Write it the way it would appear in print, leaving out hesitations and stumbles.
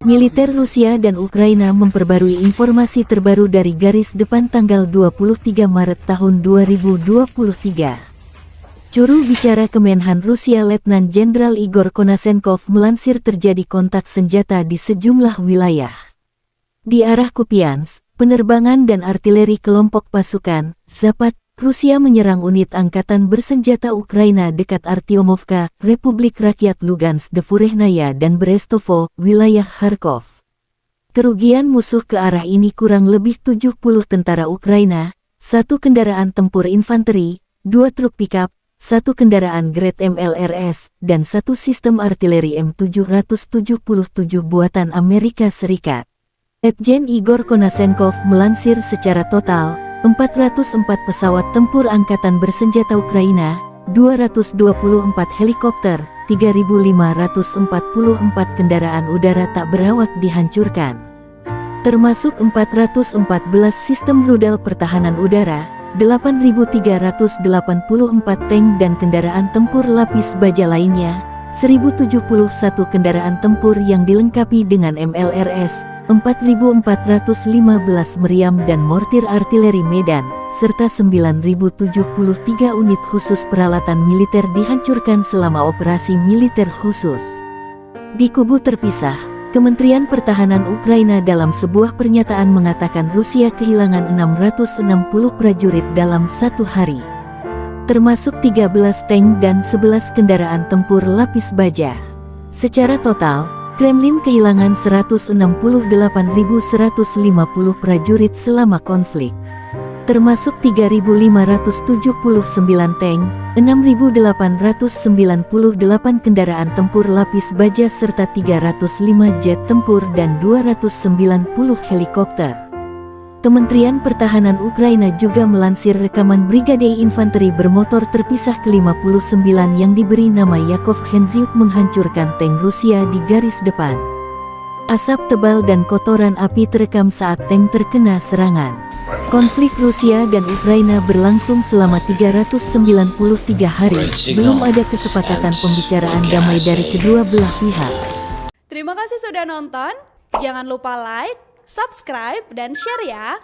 Militer Rusia dan Ukraina memperbarui informasi terbaru dari garis depan tanggal 23 Maret tahun 2023. Juru bicara Kemenhan Rusia Letnan Jenderal Igor Konashenkov melansir terjadi kontak senjata di sejumlah wilayah. Di arah Kupiansk, penerbangan dan artileri kelompok pasukan Zapad, Rusia menyerang unit angkatan bersenjata Ukraina dekat Artyomovka, Republik Rakyat Lugansk Devurehnaya dan Brestovo, wilayah Kharkov. Kerugian musuh ke arah ini kurang lebih 70 tentara Ukraina, 1 kendaraan tempur infanteri, 2 truk pickup, 1 kendaraan Grad MLRS, dan 1 sistem artileri M777 buatan Amerika Serikat. Letjen Igor Konashenkov melansir secara total, 404 pesawat tempur angkatan bersenjata Ukraina, 224 helikopter, 3.544 kendaraan udara tak berawak dihancurkan. Termasuk 414 sistem rudal pertahanan udara, 8.384 tank dan kendaraan tempur lapis baja lainnya, 1.071 kendaraan tempur yang dilengkapi dengan MLRS, 4.415 meriam dan mortir artileri Medan, serta 9.073 unit khusus peralatan militer dihancurkan selama operasi militer khusus. Di kubu terpisah, Kementerian Pertahanan Ukraina dalam sebuah pernyataan mengatakan Rusia kehilangan 660 prajurit dalam 1 hari, termasuk 13 tank dan 11 kendaraan tempur lapis baja. Secara total, Kremlin kehilangan 168.150 prajurit selama konflik, termasuk 3.579 tank, 6.898 kendaraan tempur lapis baja serta 305 jet tempur dan 290 helikopter. Kementerian Pertahanan Ukraina juga melansir rekaman Brigade Infanteri bermotor terpisah ke-59 yang diberi nama Yakov Henzyuk menghancurkan tank Rusia di garis depan. Asap tebal dan kotoran api terekam saat tank terkena serangan. Konflik Rusia dan Ukraina berlangsung selama 393 hari, belum ada kesepakatan pembicaraan damai dari kedua belah pihak. Terima kasih sudah nonton, jangan lupa like, subscribe, dan share ya!